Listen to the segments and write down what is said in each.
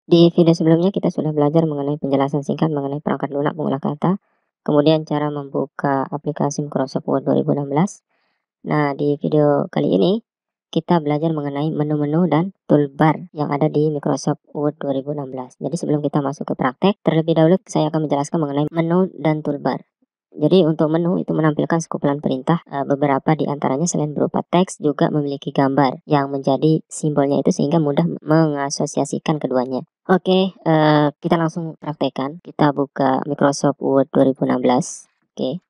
Di video sebelumnya kita sudah belajar mengenai penjelasan singkat mengenai perangkat lunak pengolah kata, kemudian cara membuka aplikasi Microsoft Word 2016. Nah, di video kali ini kita belajar mengenai menu-menu dan toolbar yang ada di Microsoft Word 2016. Jadi sebelum kita masuk ke praktek, terlebih dahulu saya akan menjelaskan mengenai menu dan toolbar. Jadi untuk menu itu menampilkan sekumpulan perintah, beberapa di antaranya selain berupa teks juga memiliki gambar yang menjadi simbolnya itu sehingga mudah mengasosiasikan keduanya. Oke, kita langsung praktekkan. Kita buka Microsoft Word 2016. Oke.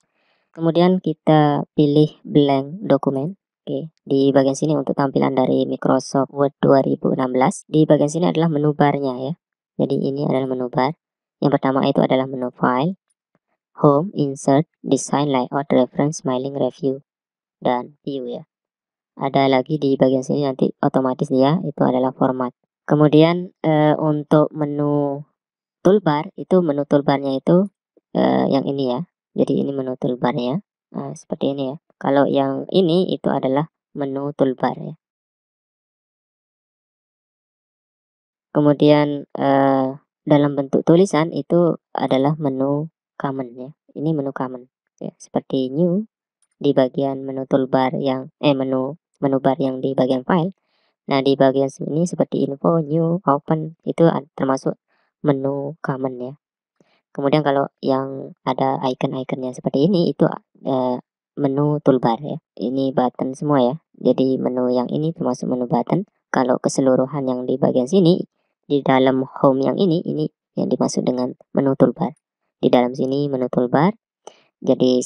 Kemudian kita pilih blank dokumen. Oke, di bagian sini untuk tampilan dari Microsoft Word 2016. Di bagian sini adalah menu barnya ya. Jadi ini adalah menu bar. Yang pertama itu adalah menu file, home, insert, design, layout, reference, mailing, review, dan view ya. Ada lagi di bagian sini nanti otomatis dia itu adalah format. Kemudian untuk menu toolbar itu menu toolbarnya itu yang ini ya. Jadi ini menu toolbarnya. Seperti ini ya. Kalau yang ini itu adalah menu toolbar ya. Kemudian dalam bentuk tulisan itu adalah menu common ya. Ini menu common ya. Seperti new di bagian menu toolbar yang menu bar yang di bagian file. Nah, di bagian sini seperti info, new, open itu termasuk menu common ya. Kemudian kalau yang ada icon-iconnya seperti ini itu menu toolbar ya. Ini button semua ya. Jadi menu yang ini termasuk menu button. Kalau keseluruhan yang di bagian sini di dalam home yang ini yang dimaksud dengan menu toolbar. Di dalam sini menu toolbar. Jadi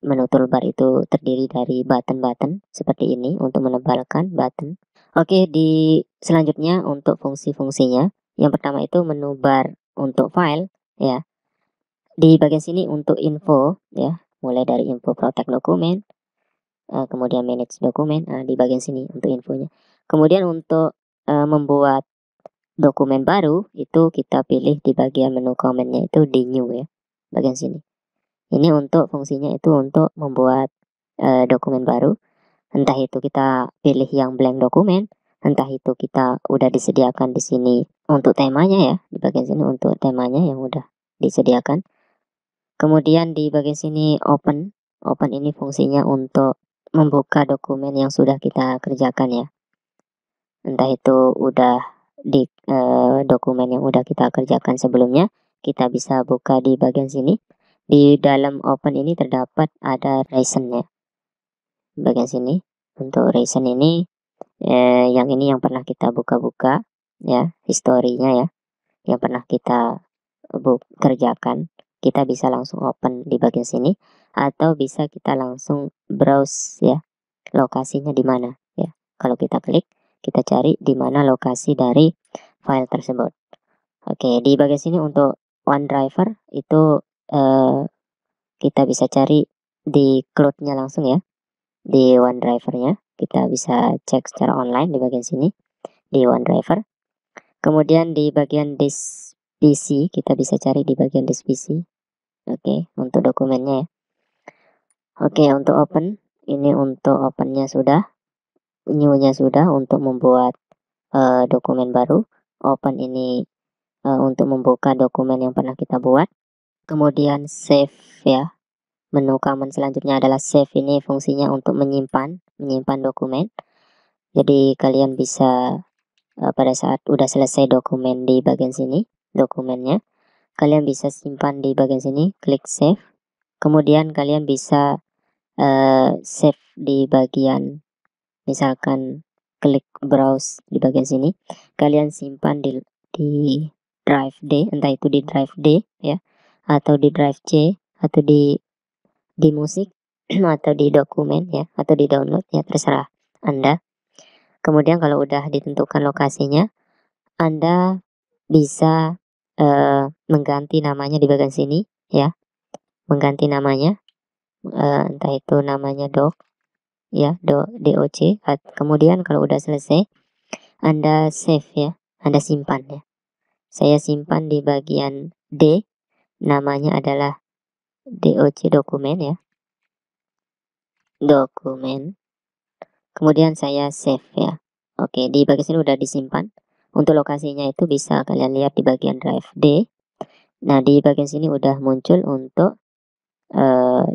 menu toolbar itu terdiri dari button-button seperti ini untuk menebalkan button. Oke, di selanjutnya untuk fungsi-fungsinya. Yang pertama itu menu bar untuk file ya. Di bagian sini untuk info ya, mulai dari info protect dokumen, kemudian manage dokumen, di bagian sini untuk infonya. Kemudian untuk membuat dokumen baru itu kita pilih di bagian menu komennya itu di new ya, bagian sini. Ini untuk fungsinya itu untuk membuat dokumen baru. Entah itu kita pilih yang blank dokumen, entah itu kita udah disediakan di sini untuk temanya ya, di bagian sini untuk temanya yang udah disediakan. Kemudian di bagian sini open. Open ini fungsinya untuk membuka dokumen yang sudah kita kerjakan ya. Entah itu udah di dokumen yang udah kita kerjakan sebelumnya, kita bisa buka di bagian sini. Di dalam open ini terdapat ada reason ya. Bagian sini untuk reason ini yang ini yang pernah kita buka-buka ya, historinya ya, yang pernah kita kerjakan. Kita bisa langsung open di bagian sini atau bisa kita langsung browse ya, lokasinya di mana ya. Kalau kita klik, kita cari di mana lokasi dari file tersebut. Oke, di bagian sini untuk OneDrive itu kita bisa cari di cloud-nya langsung ya. Di OneDrive-nya kita bisa cek secara online di bagian sini di OneDrive. Kemudian di bagian disk PC kita bisa cari di bagian disk PC. Oke, untuk dokumennya ya. Oke, untuk open ini untuk opennya sudah, new-nya sudah untuk membuat dokumen baru. Open ini untuk membuka dokumen yang pernah kita buat. Kemudian save ya. Menu command selanjutnya adalah save. Ini fungsinya untuk menyimpan dokumen. Jadi kalian bisa pada saat udah selesai dokumen di bagian sini, dokumennya, kalian bisa simpan di bagian sini, klik save. Kemudian kalian bisa save di bagian, misalkan klik browse di bagian sini, kalian simpan di drive D, entah itu di drive D ya, atau di drive C, atau di musik atau di dokumen ya, atau di download ya, terserah Anda. Kemudian kalau udah ditentukan lokasinya, Anda bisa mengganti namanya di bagian sini ya, mengganti namanya, entah itu namanya doc ya, doc. Kemudian kalau udah selesai, Anda save ya, Anda simpan ya. Saya simpan di bagian D, namanya adalah doc dokumen ya, dokumen. Kemudian saya save ya. Oke, di bagian sini udah disimpan. Untuk lokasinya itu bisa kalian lihat di bagian drive D. Nah, di bagian sini udah muncul untuk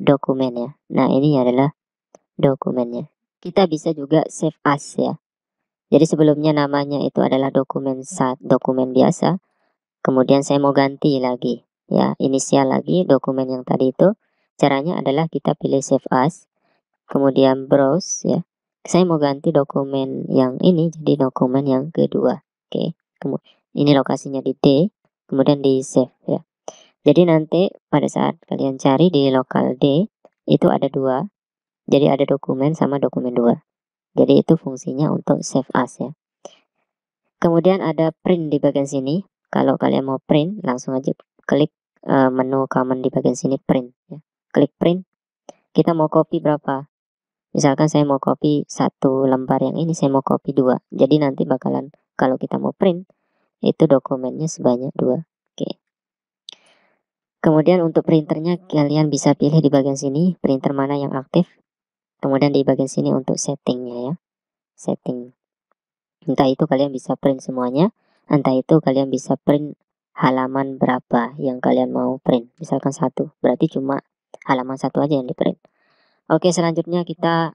dokumennya. Nah, ini adalah dokumennya. Kita bisa juga save as ya. Jadi sebelumnya namanya itu adalah dokumen biasa. Kemudian saya mau ganti lagi ya, inisial lagi dokumen yang tadi itu. Caranya adalah kita pilih save as, kemudian browse ya. Saya mau ganti dokumen yang ini jadi dokumen yang kedua. Oke. Ini lokasinya di D, kemudian di save ya. Jadi nanti pada saat kalian cari di lokal D itu ada dua. Jadi ada dokumen sama dokumen dua. Jadi itu fungsinya untuk save as ya. Kemudian ada print di bagian sini. Kalau kalian mau print, langsung aja klik menu command di bagian sini print ya. Klik print. Kita mau copy berapa? Misalkan saya mau copy 1 lembar yang ini, saya mau copy 2. Jadi nanti bakalan kalau kita mau print itu dokumennya sebanyak 2. Oke. Kemudian untuk printernya kalian bisa pilih di bagian sini printer mana yang aktif. Kemudian di bagian sini untuk settingnya ya. Setting. Entah itu kalian bisa print semuanya, entah itu kalian bisa print halaman berapa yang kalian mau print. Misalkan 1, berarti cuma halaman 1 aja yang di print. Oke, selanjutnya kita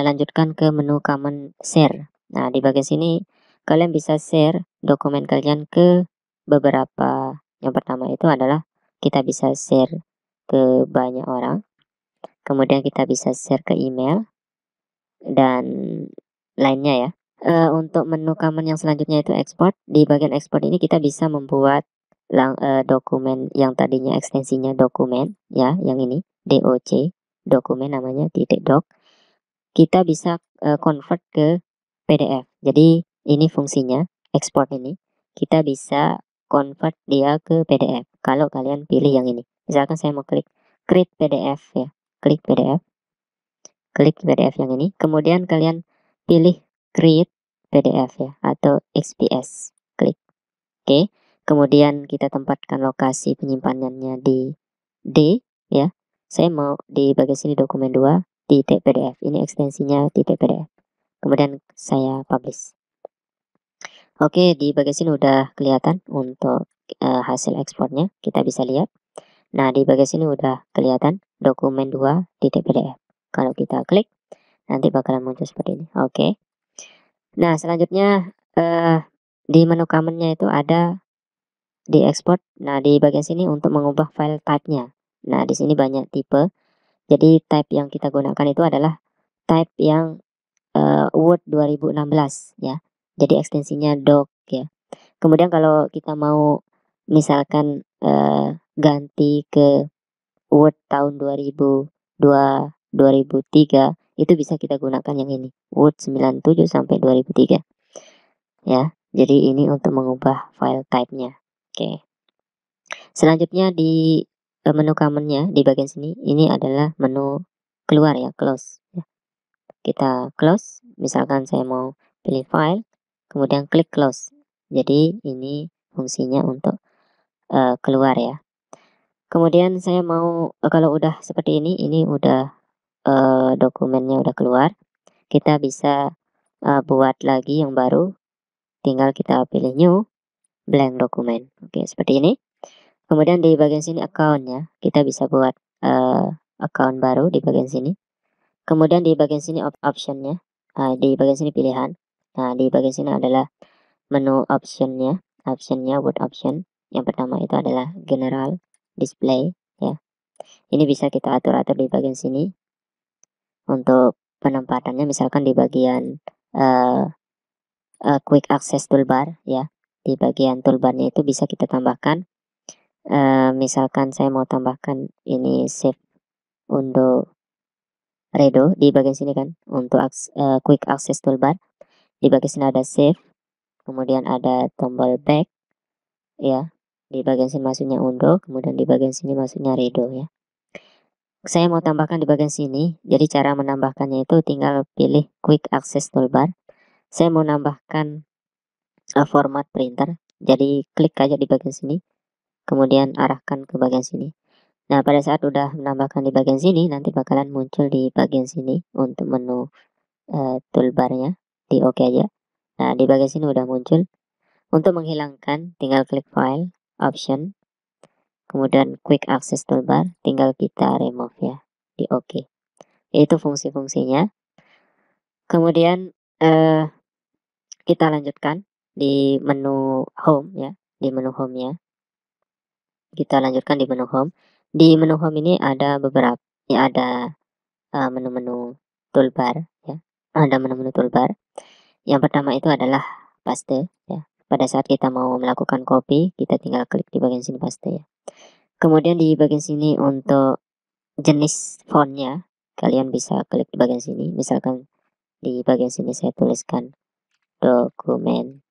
lanjutkan ke menu command share. Nah, di bagian sini kalian bisa share dokumen kalian ke beberapa. Yang pertama itu adalah kita bisa share ke banyak orang. Kemudian kita bisa share ke email dan lainnya ya. Untuk menu command yang selanjutnya itu export. Di bagian export ini kita bisa membuat dokumen yang tadinya ekstensinya dokumen ya, yang ini doc, dokumen namanya .doc. Kita bisa convert ke PDF. Jadi ini fungsinya export ini. Kita bisa convert dia ke PDF. Kalau kalian pilih yang ini. Misalkan saya mau klik create PDF ya. Klik PDF. Klik PDF yang ini. Kemudian kalian pilih create PDF ya atau XPS. Klik. Oke. Kemudian kita tempatkan lokasi penyimpanannya di D ya. Saya mau di bagian sini dokumen 2 di PDF. Ini ekstensinya di PDF. Kemudian saya publish. Oke, di bagian sini udah kelihatan untuk hasil ekspornya. Kita bisa lihat. Nah, di bagian sini udah kelihatan dokumen 2 di PDF. Kalau kita klik, nanti bakalan muncul seperti ini. Oke. Nah, selanjutnya di menu command-nya itu ada di export. Nah, di bagian sini untuk mengubah file type-nya. Nah, di sini banyak tipe. Jadi type yang kita gunakan itu adalah type yang Word 2016 ya. Jadi ekstensinya doc ya. Kemudian kalau kita mau misalkan ganti ke Word tahun 2002, 2003 itu bisa kita gunakan yang ini. Word 97 sampai 2003. Ya. Jadi ini untuk mengubah file type-nya. Oke. Selanjutnya di menu command-nya di bagian sini ini adalah menu keluar ya, close ya. Kita close, misalkan saya mau pilih file, kemudian klik close. Jadi ini fungsinya untuk keluar ya. Kemudian saya mau kalau udah seperti ini udah dokumennya udah keluar. Kita bisa buat lagi yang baru. Tinggal kita pilih new blank dokumen. Oke, seperti ini. Kemudian di bagian sini account-nya, kita bisa buat account baru di bagian sini. Kemudian di bagian sini option-nya, di bagian sini pilihan. Nah, di bagian sini adalah menu option-nya, word option. Yang pertama itu adalah general display ya. Ini bisa kita atur-atur di bagian sini untuk penempatannya, misalkan di bagian quick access toolbar ya. Di bagian toolbarnya itu bisa kita tambahkan. Misalkan saya mau tambahkan ini save undo redo di bagian sini kan untuk quick access toolbar. Di bagian sini ada save, kemudian ada tombol back ya. Di bagian sini masuknya undo, kemudian di bagian sini masuknya redo ya. Saya mau tambahkan di bagian sini. Jadi cara menambahkannya itu tinggal pilih quick access toolbar. Saya mau nambahkan format printer. Jadi klik aja di bagian sini, kemudian arahkan ke bagian sini. Nah, pada saat udah menambahkan di bagian sini, nanti bakalan muncul di bagian sini untuk menu toolbarnya. Di oke aja. Nah, di bagian sini udah muncul. Untuk menghilangkan tinggal klik file, option, kemudian quick access toolbar, tinggal kita remove ya, di OK. Itu fungsi-fungsinya. Kemudian kita lanjutkan di menu home ya, di menu home-nya. Kita lanjutkan di menu home. Di menu home ini ada beberapa ya, ada menu-menu toolbar ya. Ada menu-menu toolbar. Yang pertama itu adalah paste ya. Pada saat kita mau melakukan copy, kita tinggal klik di bagian sini paste ya. Kemudian di bagian sini untuk jenis fontnya, kalian bisa klik di bagian sini. Misalkan di bagian sini saya tuliskan dokumen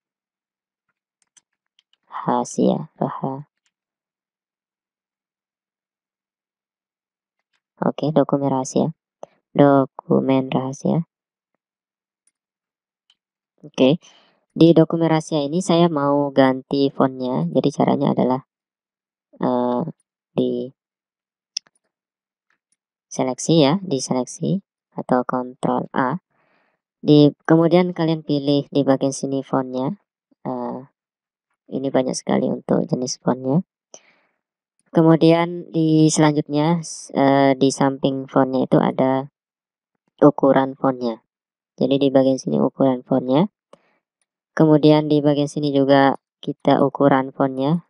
rahasia. Oke, dokumen rahasia. Dokumen rahasia. Oke. Di dokumen rahasia ini saya mau ganti fontnya. Jadi caranya adalah di seleksi ya, di seleksi atau Ctrl A. Kemudian kalian pilih di bagian sini fontnya. Ini banyak sekali untuk jenis fontnya. Kemudian di selanjutnya di samping fontnya itu ada ukuran fontnya. Jadi di bagian sini ukuran fontnya. Kemudian di bagian sini juga kita ukuran fontnya.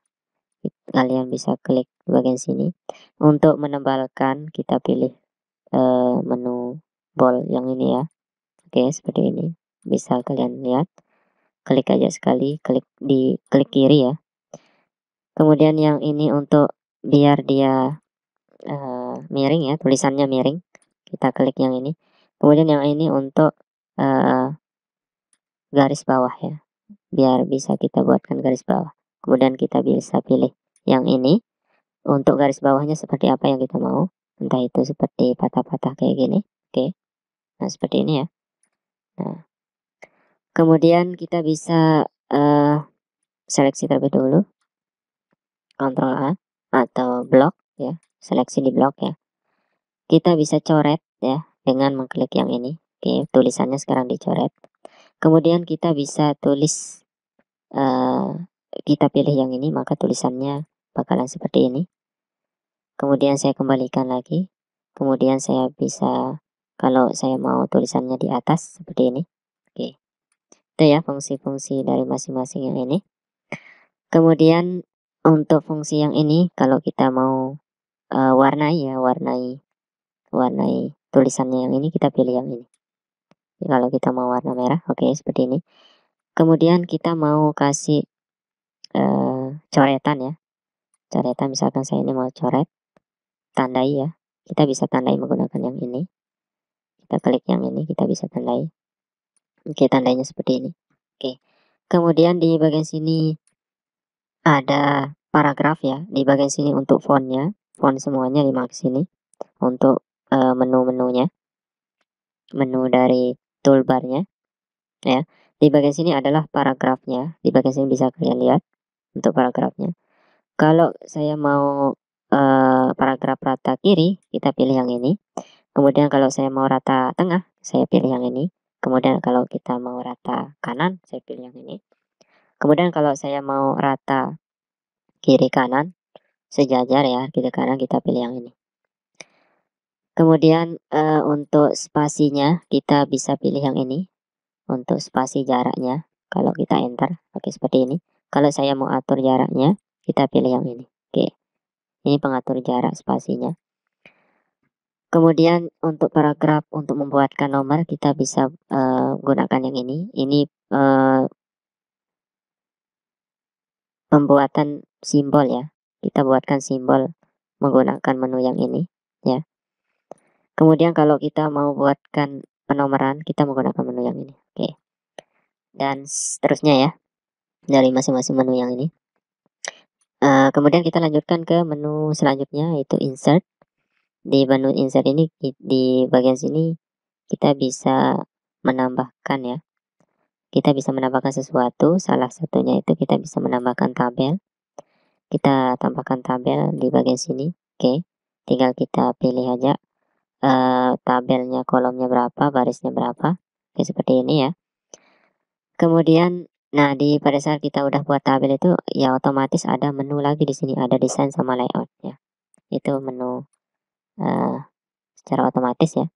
Kalian bisa klik di bagian sini. Untuk menebalkan kita pilih menu bold yang ini ya. Oke, seperti ini. Bisa kalian lihat. Klik aja sekali, klik kiri ya. Kemudian yang ini untuk biar dia miring ya, tulisannya miring. Kita klik yang ini. Kemudian yang ini untuk garis bawah ya. Biar bisa kita buatkan garis bawah. Kemudian kita bisa pilih yang ini. Untuk garis bawahnya seperti apa yang kita mau. Entah itu seperti patah-patah kayak gini. Oke. Nah, seperti ini ya. Nah, kemudian kita bisa seleksi terlebih dulu. Ctrl A atau blok ya. Seleksi di blok ya. Kita bisa coret ya dengan mengklik yang ini. Oke, tulisannya sekarang dicoret. Kemudian kita bisa tulis, kita pilih yang ini, maka tulisannya bakalan seperti ini. Kemudian saya kembalikan lagi. Kemudian saya bisa, kalau saya mau tulisannya di atas seperti ini. Oke. Itu ya fungsi-fungsi dari masing-masing yang ini. Kemudian untuk fungsi yang ini, kalau kita mau warnai ya, warnai tulisannya yang ini, kita pilih yang ini. Kalau kita mau warna merah, oke, seperti ini. Kemudian kita mau kasih coretan ya. Coretan, misalkan saya ini mau coret, tandai ya. Kita bisa tandai menggunakan yang ini. Kita klik yang ini, kita bisa tandai. Oke, tandainya seperti ini. Oke. Kemudian di bagian sini ada paragraf ya. Di bagian sini untuk fontnya, font semuanya di sini. Untuk menu-menunya, menu dari toolbarnya ya. Di bagian sini adalah paragrafnya. Di bagian sini bisa kalian lihat untuk paragrafnya. Kalau saya mau paragraf rata kiri, kita pilih yang ini. Kemudian kalau saya mau rata tengah, saya pilih yang ini. Kemudian kalau kita mau rata kanan, saya pilih yang ini. Kemudian kalau saya mau rata kiri kanan, sejajar ya, kiri kanan, kita pilih yang ini. Kemudian untuk spasinya, kita bisa pilih yang ini. Untuk spasi jaraknya, kalau kita enter, oke, seperti ini. Kalau saya mau atur jaraknya, kita pilih yang ini. Oke, ini pengatur jarak spasinya. Kemudian untuk paragraf, untuk membuatkan nomor, kita bisa gunakan yang ini. Ini pembuatan simbol ya. Kita buatkan simbol menggunakan menu yang ini ya. Kemudian kalau kita mau buatkan penomoran, kita menggunakan menu yang ini. Oke. Dan seterusnya ya, dari masing-masing menu yang ini. Kemudian kita lanjutkan ke menu selanjutnya, yaitu insert. Di menu insert ini, di bagian sini kita bisa menambahkan ya. Kita bisa menambahkan sesuatu, salah satunya itu kita bisa menambahkan tabel. Kita tambahkan tabel di bagian sini. Oke, tinggal kita pilih aja tabelnya, kolomnya berapa, barisnya berapa. Oke, seperti ini ya. Kemudian Nah, pada saat kita udah buat tabel itu, ya otomatis ada menu lagi di sini, ada desain sama layout ya. Itu menu secara otomatis ya.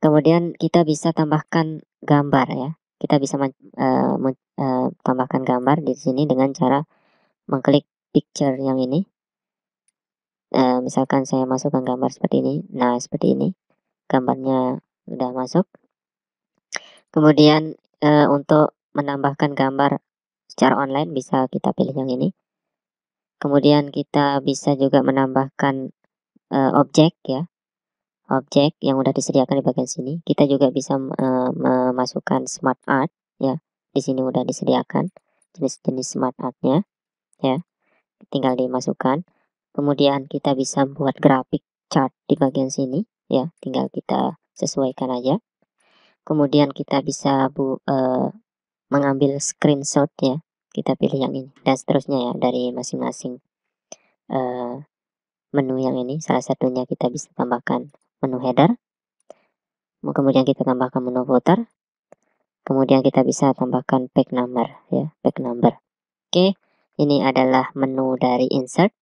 Kemudian kita bisa tambahkan gambar ya. Kita bisa tambahkan gambar di sini dengan cara mengklik picture yang ini. Misalkan saya masukkan gambar seperti ini. Nah, seperti ini. Gambarnya sudah masuk. Kemudian untuk menambahkan gambar secara online bisa kita pilih yang ini. Kemudian kita bisa juga menambahkan objek ya. Objek yang udah disediakan di bagian sini. Kita juga bisa memasukkan smart art ya. Di sini udah disediakan jenis-jenis smart artnya ya. Tinggal dimasukkan. Kemudian kita bisa buat grafik chart di bagian sini ya. Tinggal kita sesuaikan aja. Kemudian kita bisa mengambil screenshot ya. Kita pilih yang ini dan seterusnya ya dari masing-masing menu yang ini. Salah satunya kita bisa tambahkan menu header. Kemudian kita tambahkan menu footer. Kemudian kita bisa tambahkan page number ya, page number. Oke, ini adalah menu dari insert.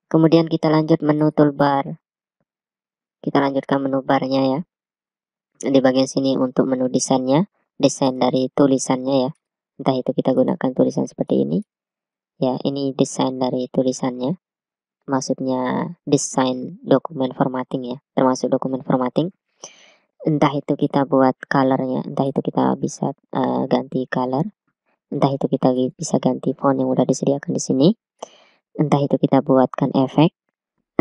Kemudian kita lanjut menu toolbar. Kita lanjutkan menu barnya ya. Di bagian sini untuk menu desainnya, desain dari tulisannya ya. Entah itu kita gunakan tulisan seperti ini. Ya, ini desain dari tulisannya. Maksudnya desain dokumen formatting ya, termasuk dokumen formatting. Entah itu kita buat colornya, entah itu kita bisa ganti color, entah itu kita bisa ganti font yang udah disediakan di sini, entah itu kita buatkan efek,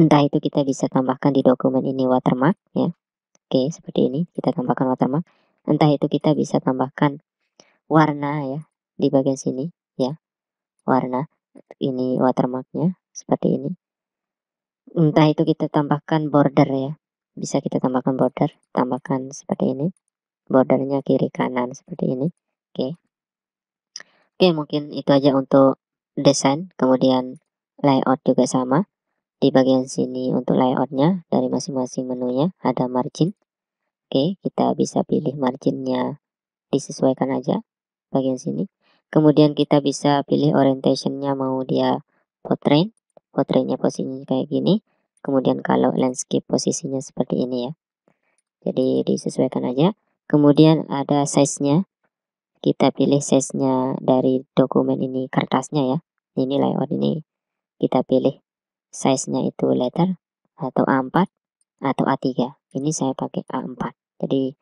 entah itu kita bisa tambahkan di dokumen ini watermark ya. Oke, seperti ini kita tambahkan watermark. Entah itu kita bisa tambahkan warna ya di bagian sini ya, warna ini watermarknya seperti ini. Entah itu kita tambahkan border ya, bisa kita tambahkan border, tambahkan seperti ini, bordernya kiri kanan seperti ini. Oke, mungkin itu aja untuk desain. Kemudian layout juga sama. Di bagian sini untuk layoutnya dari masing-masing menunya ada margin. Oke, kita bisa pilih marginnya, disesuaikan aja bagian sini. Kemudian kita bisa pilih orientationnya, mau dia portrait, portraitnya posisinya kayak gini. Kemudian kalau landscape posisinya seperti ini ya. Jadi disesuaikan aja. Kemudian ada size-nya. Kita pilih size-nya dari dokumen ini, kertasnya ya. Ini layout ini kita pilih size-nya itu letter atau A4 atau A3. Ini saya pakai A4. Jadi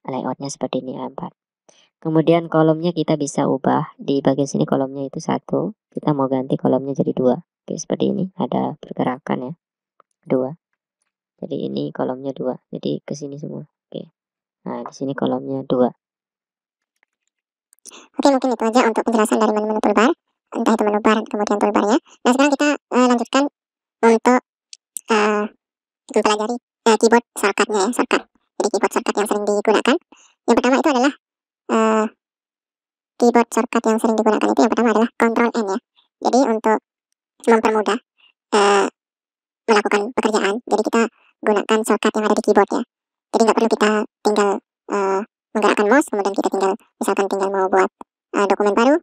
layoutnya seperti ini, A4. Kemudian kolomnya kita bisa ubah. Di bagian sini kolomnya itu 1. Kita mau ganti kolomnya jadi 2. Oke, seperti ini. Ada pergerakan ya. 2. Jadi ini kolomnya 2. Jadi ke sini semua. Oke. Nah, di sini kolomnya 2. Oke, mungkin itu aja untuk penjelasan dari menu-menu toolbar. Entah itu menu bar, kemudian toolbarnya. Nah, sekarang kita lanjutkan untuk mempelajari keyboard shortcutnya ya, shortcut. Jadi keyboard shortcut yang sering digunakan. Yang pertama itu adalah keyboard shortcut yang sering digunakan itu yang pertama adalah Ctrl N ya. Jadi untuk mempermudah melakukan pekerjaan, jadi kita gunakan shortcut yang ada di keyboard ya. Jadi nggak perlu kita tinggal menggerakkan mouse, kemudian kita tinggal misalkan tinggal mau buat dokumen baru,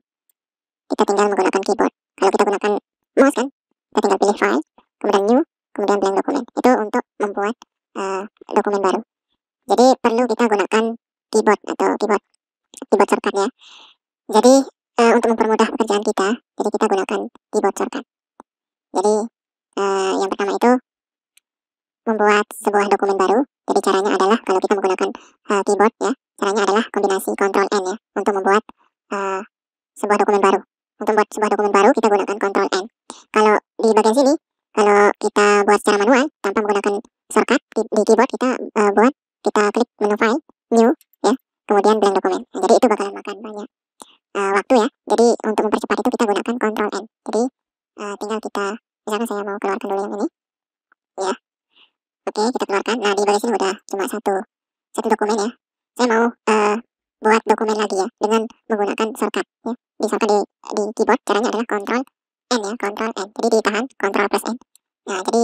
kita tinggal menggunakan keyboard. Kalau kita gunakan mouse kan, kita tinggal pilih file, kemudian new, kemudian blank dokumen. Itu untuk membuat dokumen baru. Jadi perlu kita gunakan keyboard atau keyboard shortcut ya. Jadi untuk mempermudah pekerjaan kita, jadi kita gunakan keyboard shortcut. Jadi yang pertama itu membuat sebuah dokumen baru. Jadi caranya adalah kalau kita menggunakan keyboard ya, caranya adalah kombinasi Ctrl N ya untuk membuat sebuah dokumen baru. Untuk membuat sebuah dokumen baru kita gunakan Ctrl N. Kalau di bagian sini, kalau kita buat secara manual tanpa menggunakan shortcut di keyboard, kita klik menu file, new ya, kemudian blank dokumen. Nah, jadi itu bakalan makan banyak waktu ya. Jadi untuk mempercepat itu kita gunakan Ctrl N. Jadi tinggal kita, misalkan saya mau keluarkan dulu yang ini ya. Oke, kita keluarkan. Nah, di bagian sini udah cuma satu dokumen ya. Saya mau buat dokumen lagi ya dengan menggunakan shortcut ya. Misalkan di keyboard caranya adalah Ctrl N ya, Ctrl N. Jadi ditahan Ctrl plus N. Nah, jadi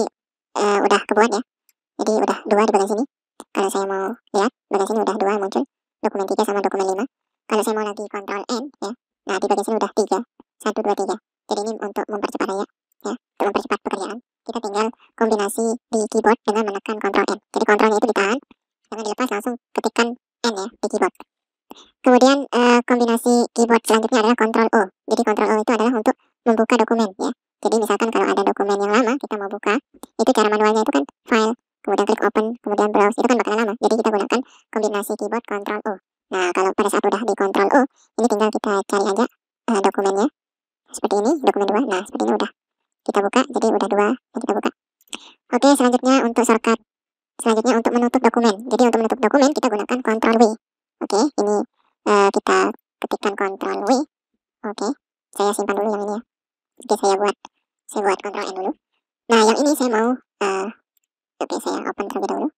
udah kebuat ya. Jadi udah 2 di bagian sini. Kalau saya mau lihat bagian sini udah 2 muncul, dokumen 3 sama dokumen 5. Kalau saya mau lagi Ctrl N ya, Nah, di bagian sini udah 3, 1, 2, 3. Jadi ini untuk mempercepat aja, ya, untuk mempercepat pekerjaan. Kita tinggal kombinasi di keyboard dengan menekan Ctrl N. Jadi Ctrl-nya itu ditahan, jangan dilepas, langsung ketikkan N ya di keyboard. Kemudian kombinasi keyboard selanjutnya adalah Ctrl O. Jadi Ctrl O itu adalah untuk membuka dokumen ya. Jadi misalkan kalau ada dokumen yang lama kita mau buka, itu cara manualnya itu kan file, kemudian klik open, kemudian browse, itu kan bakalan lama. Jadi kita gunakan kombinasi keyboard Ctrl O. Nah, kalau pada saat udah di Ctrl O, ini tinggal kita cari aja dokumennya. Seperti ini, dokumen 2. Nah, seperti ini udah kita buka, jadi udah 2 yang kita buka. Oke, selanjutnya untuk shortcut. Selanjutnya untuk menutup dokumen. Jadi untuk menutup dokumen kita gunakan Ctrl W. Oke, ini kita ketikkan Ctrl W. Oke, saya simpan dulu yang ini ya. Oke, saya buat Ctrl N dulu. Nah, yang ini saya mau oke, saya open terlebih dahulu.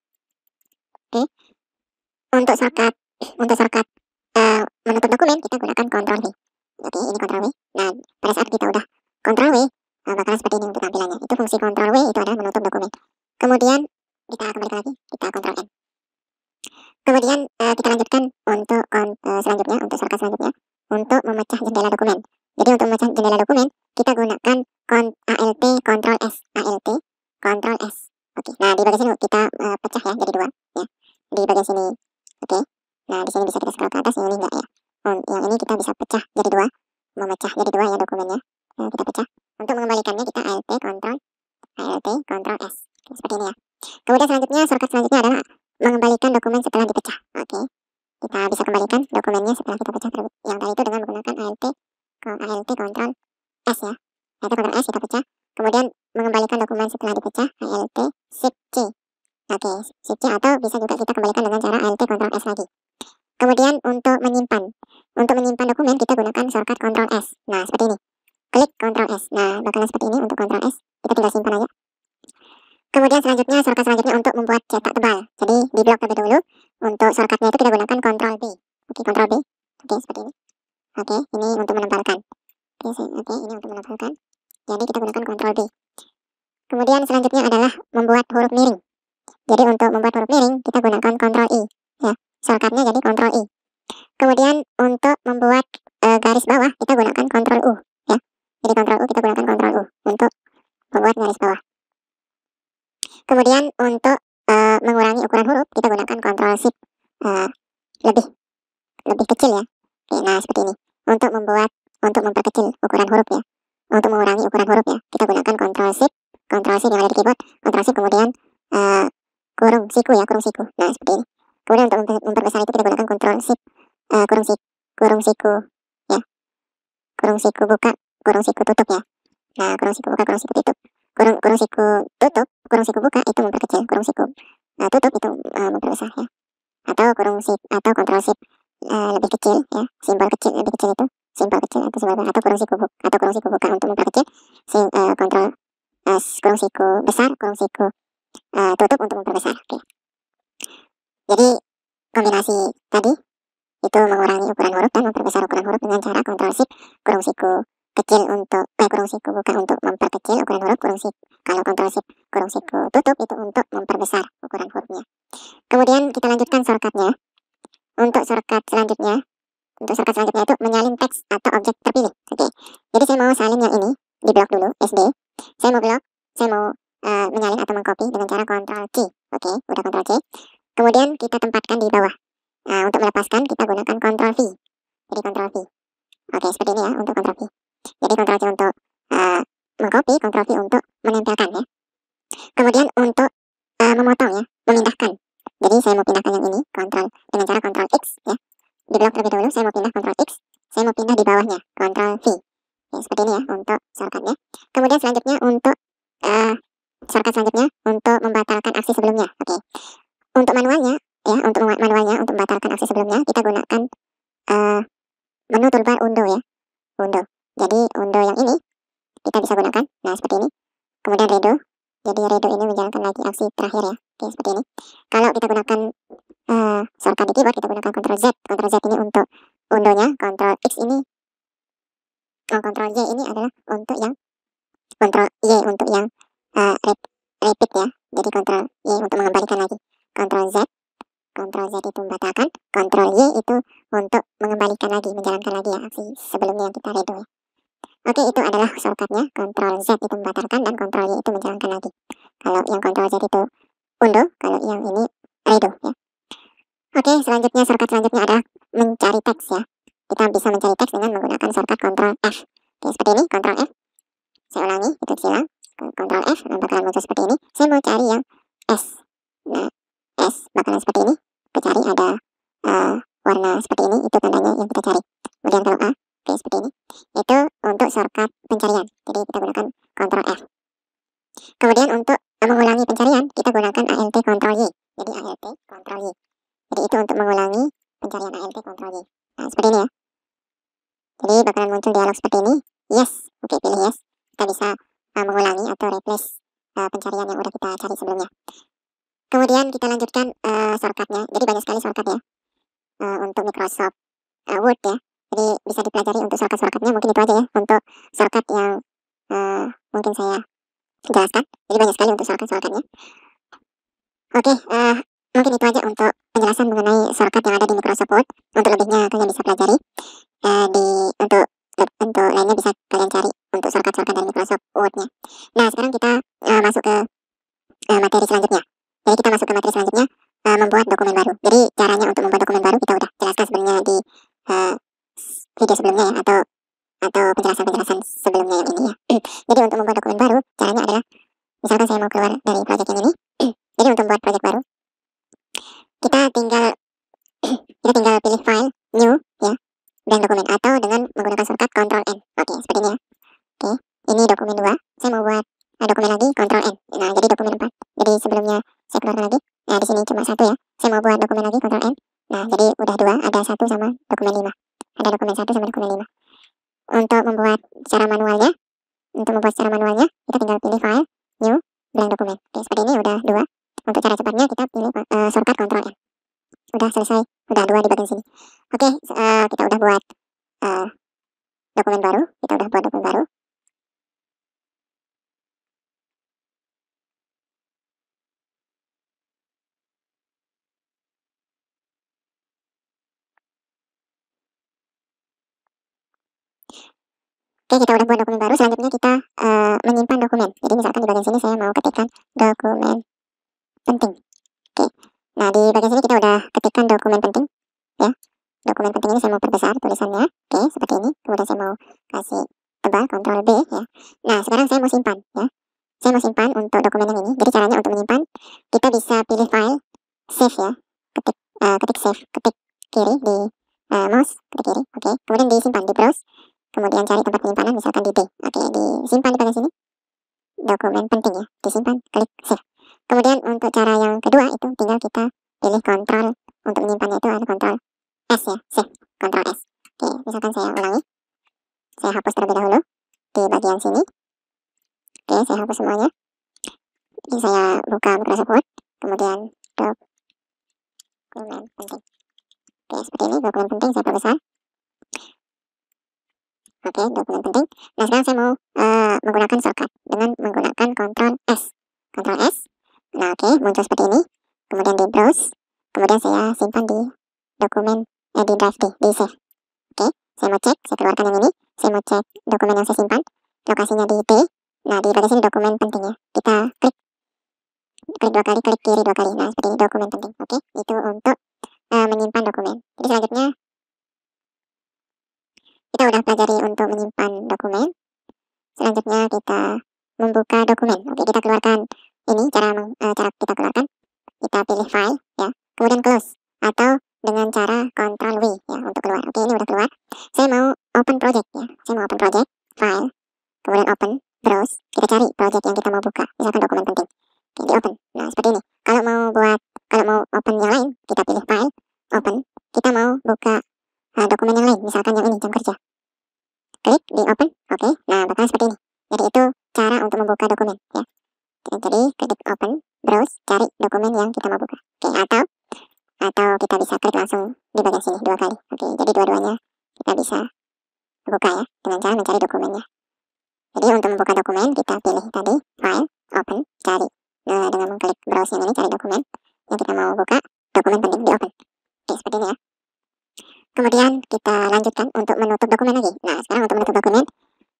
Oke, untuk shortcut menutup dokumen kita gunakan Ctrl V. Oke, ini Ctrl V. Nah, pada saat kita udah Ctrl V, bakalan seperti ini untuk tampilannya. Itu fungsi Ctrl V itu adalah menutup dokumen. Kemudian kita kembalikan lagi, kita Ctrl N. Kemudian kita lanjutkan untuk selanjutnya, untuk shortcut selanjutnya, untuk memecah jendela dokumen. Jadi untuk memecah jendela dokumen, kita gunakan Alt Ctrl S, Alt Ctrl S. Oke, nah di bagian sini kita pecah ya jadi 2 ya. Di bagian sini, oke. Nah di sini bisa kita scroll ke atas, yang ini enggak ya. Yang ini kita bisa pecah jadi 2, memecah jadi 2 ya dokumennya. Kita pecah. Untuk mengembalikannya kita Alt Ctrl S. Oke, seperti ini ya. Kemudian selanjutnya, shortcut selanjutnya adalah mengembalikan dokumen setelah dipecah. Oke, kita bisa kembalikan dokumennya setelah kita pecah yang tadi itu dengan menggunakan Alt Ctrl S ya. Alt Ctrl S kita pecah. Kemudian mengembalikan dokumen setelah dipecah Alt Shift C. Oke, Shift C, atau bisa juga kita kembalikan dengan cara Alt Ctrl S lagi. Kemudian untuk menyimpan dokumen kita gunakan shortcut Ctrl S. Nah, seperti ini. Klik Ctrl S. Nah, bakalan seperti ini untuk Ctrl S. Kita tinggal simpan aja. Kemudian selanjutnya, shortcut selanjutnya untuk membuat cetak tebal. Jadi di blok terlebih dahulu, untuk shortcutnya itu kita gunakan Ctrl B. Oke, Ctrl B. Oke, seperti ini. Oke, ini untuk menempelkan. Oke, ini untuk menempelkan. Jadi kita gunakan Ctrl B. Kemudian selanjutnya adalah membuat huruf miring. Jadi untuk membuat huruf miring kita gunakan Ctrl I. Ya, shortcutnya jadi Ctrl I. Kemudian untuk membuat garis bawah kita gunakan Ctrl U. Ya, jadi Ctrl U kita gunakan Ctrl U untuk membuat garis bawah. Kemudian untuk mengurangi ukuran huruf kita gunakan Ctrl Shift lebih kecil ya. Oke, nah seperti ini. Untuk memperkecil ukuran huruf ya. Untuk mengurangi ukuran huruf ya, kita gunakan Ctrl Shift yang ada di keyboard, Ctrl Shift kemudian kurung siku ya, kurung siku. Nah seperti ini. Kemudian untuk memperbesar itu kita gunakan Ctrl Shift kurung siku ya. Kurung siku buka, kurung siku tutup ya. Nah, kurung siku buka, kurung siku tutup. Kurung siku tutup, kurung siku buka itu memperkecil, kurung siku tutup itu memperbesar ya. Atau Ctrl Shift lebih kecil ya, simbol kecil lebih kecil itu, simbol kecil atau simbol, atau kurung siku buka untuk memperkecil, Ctrl kurung siku besar, kurung siku tutup untuk memperbesar. Oke. Jadi kombinasi tadi itu mengurangi ukuran huruf dan memperbesar ukuran huruf dengan cara Ctrl Shift kurung siku kecil untuk kurung siku buka untuk memperkecil ukuran huruf, kalau Ctrl Shift kurung siku tutup itu untuk memperbesar ukuran hurufnya. Kemudian kita lanjutkan shortcutnya. Untuk shortcut selanjutnya itu menyalin teks atau objek terpilih. Oke. Jadi saya mau salin yang ini di blok dulu, SD. Saya mau menyalin atau mengcopy dengan cara Ctrl C. Oke, udah Ctrl C. Kemudian kita tempatkan di bawah. Nah, untuk melepaskan kita gunakan Ctrl V. Jadi Ctrl V. Oke, seperti ini ya untuk Ctrl V. Jadi Ctrl C untuk mengcopy, Ctrl V untuk menempelkan ya. Kemudian untuk memotong ya, memindahkan. Jadi saya mau pindahkan yang ini, dengan cara Ctrl X ya. Di blok terlebih dahulu saya mau pindah Ctrl X, saya mau pindah di bawahnya, Ctrl V. Ya, seperti ini ya untuk shortcutnya. Kemudian selanjutnya untuk shortcut selanjutnya untuk membatalkan aksi sebelumnya. Oke. Untuk manualnya ya, untuk membatalkan aksi sebelumnya kita gunakan menu toolbar undo ya. Undo. Jadi undo yang ini kita bisa gunakan. Nah, seperti ini. Kemudian redo. Jadi redo ini menjalankan lagi aksi terakhir ya. Oke, seperti ini. Kalau kita gunakan shortcut di keyboard kita gunakan Ctrl Z. Ctrl Z ini untuk undonya, Ctrl X ini Ctrl Y ini adalah untuk yang Ctrl Y untuk yang repeat ya. Jadi Ctrl Y untuk mengembalikan lagi. Ctrl Z Ctrl Z itu membatalkan, Ctrl Y itu untuk mengembalikan lagi, menjalankan lagi ya aksi sebelumnya yang kita redo ya. Oke, itu adalah shortcutnya. Ctrl Z itu membatalkan dan Ctrl Y itu menjalankan lagi. Kalau yang Ctrl Z itu undo, kalau yang ini redo ya. Oke, selanjutnya shortcut selanjutnya adalah mencari teks ya. Kita bisa mencari teks dengan menggunakan shortcut Ctrl F. Oke, seperti ini, Ctrl F. Saya ulangi, itu silang. Ctrl F, dan bakalan muncul seperti ini. Saya mau cari yang S. Nah, S bakalan seperti ini. Kita cari ada warna seperti ini, itu tandanya yang kita cari. Kemudian kalau A, oke seperti ini. Itu untuk shortcut pencarian. Jadi kita gunakan Ctrl F. Kemudian untuk mengulangi pencarian, kita gunakan ALT Ctrl Y. Jadi ALT Ctrl Y. Jadi itu untuk mengulangi pencarian ALT Ctrl Y. Nah, seperti ini ya. Jadi bakalan muncul dialog seperti ini. Yes. Oke, pilih yes. Kita bisa mengulangi atau replace pencarian yang udah kita cari sebelumnya. Kemudian kita lanjutkan shortcutnya. Jadi banyak sekali shortcut ya untuk Microsoft Word ya. Jadi bisa dipelajari untuk shortcut-shortcutnya. Mungkin itu aja ya untuk shortcut yang mungkin saya jelaskan. Jadi banyak sekali untuk shortcut-shortcutnya. Oke, mungkin itu aja untuk penjelasan mengenai shortcut yang ada di Microsoft Word. Untuk lebihnya kalian bisa pelajari untuk lainnya bisa kalian cari untuk shortcut-shortcut dari Microsoft Word-nya. Nah, sekarang kita masuk ke materi selanjutnya. Jadi kita masuk ke materi selanjutnya, membuat dokumen baru. Jadi caranya untuk membuat dokumen baru kita udah jelaskan sebenarnya di video sebelumnya ya, atau penjelasan-penjelasan sebelumnya yang ini ya. Jadi untuk membuat dokumen baru, caranya adalah misalkan saya mau keluar dari project yang ini. Jadi untuk membuat project baru, kita tinggal pilih file, new ya, blank dokumen, atau dengan menggunakan shortcut Ctrl N. Oke, seperti ini ya. Oke, ini dokumen 2. Saya mau buat dokumen lagi, Ctrl N. Nah, jadi dokumen 4. Jadi sebelumnya saya keluarkan lagi. Nah, di sini cuma 1 ya. Saya mau buat dokumen lagi, Ctrl N. Nah, jadi udah 2, ada 1 sama dokumen 5. Ada dokumen 1 sama dokumen 5. Untuk membuat secara manualnya, kita tinggal pilih file, new, blank dokumen. Oke, seperti ini udah 2. Untuk cara cepatnya kita pilih shortcut Ctrl N. Udah selesai, udah 2 di bagian sini. Oke, kita udah buat dokumen baru. Oke, kita udah buat dokumen baru. Selanjutnya kita menyimpan dokumen. Jadi misalkan di bagian sini saya mau ketikkan dokumen penting. Oke, nah di bagian sini kita udah ketikkan dokumen penting ya. Dokumen penting ini saya mau perbesar tulisannya. Oke, seperti ini. Kemudian saya mau kasih tebal, Ctrl B ya. Nah, sekarang saya mau simpan ya. Saya mau simpan untuk dokumen yang ini. Jadi caranya untuk menyimpan, kita bisa pilih file, save ya. Ketik save, ketik kiri di mouse, ketik kiri. Oke, kemudian disimpan di browse. Kemudian cari tempat penyimpanan, misalkan di D. Oke, disimpan di bagian sini. Dokumen penting ya, disimpan, klik save. Kemudian untuk cara yang kedua itu tinggal kita pilih Ctrl untuk menyimpannya itu ada Ctrl S ya, save, Ctrl S. Oke, misalkan saya ulangi. Saya hapus terlebih dahulu di bagian sini. Oke, saya hapus semuanya. Jadi saya buka Microsoft Word, kemudian dokumen penting. Oke, seperti ini dokumen penting saya perbesar. Oke, dokumen penting. Nah, sekarang saya mau menggunakan shortcut dengan menggunakan Ctrl S. Ctrl S. Nah, oke, muncul seperti ini. Kemudian di browse. Kemudian saya simpan di dokumen di drive D, di save. Oke, saya mau cek, saya keluarkan yang ini. Saya mau cek dokumen yang saya simpan. Lokasinya di D. Nah, di bagian sini dokumen penting ya. Kita klik 2 kali, klik kiri 2 kali. Nah, seperti ini dokumen penting. Oke, itu untuk menyimpan dokumen. Jadi selanjutnya kita udah pelajari untuk menyimpan dokumen. Selanjutnya kita membuka dokumen. Oke, kita keluarkan ini cara kita keluarkan. Kita pilih file ya, kemudian close atau dengan cara Ctrl W ya untuk keluar. Oke, ini udah keluar. Saya mau open project ya. Saya mau open project, file, kemudian open, browse. Kita cari project yang kita mau buka. Misalkan dokumen penting. Oke, di open. Nah, seperti ini. Kalau mau open yang lain, kita pilih file, open. Kita mau buka dokumen yang lain, misalkan yang ini, jam kerja. Klik di open, oke. Nah, bakalan seperti ini. Jadi itu cara untuk membuka dokumen ya. Jadi klik open, browse, cari dokumen yang kita mau buka. Oke, atau kita bisa klik langsung di bagian sini 2 kali. Oke, jadi dua-duanya kita bisa buka ya dengan cara mencari dokumennya. Jadi untuk membuka dokumen kita pilih tadi file, open, cari. Nah, dengan mengklik browse yang ini cari dokumen yang kita mau buka. dokumen penting di open. Oke, seperti ini ya. Kemudian kita lanjutkan untuk menutup dokumen lagi. Nah, sekarang untuk menutup dokumen,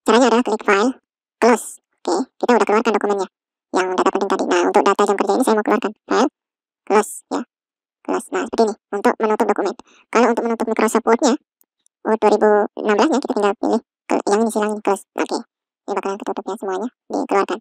caranya adalah klik file, close. Oke, kita udah keluarkan dokumennya yang data penting tadi. Nah, untuk data jam kerja ini saya mau keluarkan file, close ya, close. Nah, seperti ini untuk menutup dokumen. Kalau untuk menutup Microsoft Word-nya, Word 2016-nya kita tinggal pilih yang ini silang ini, close. Oke, ini bakalan ketutup ya semuanya, dikeluarkan.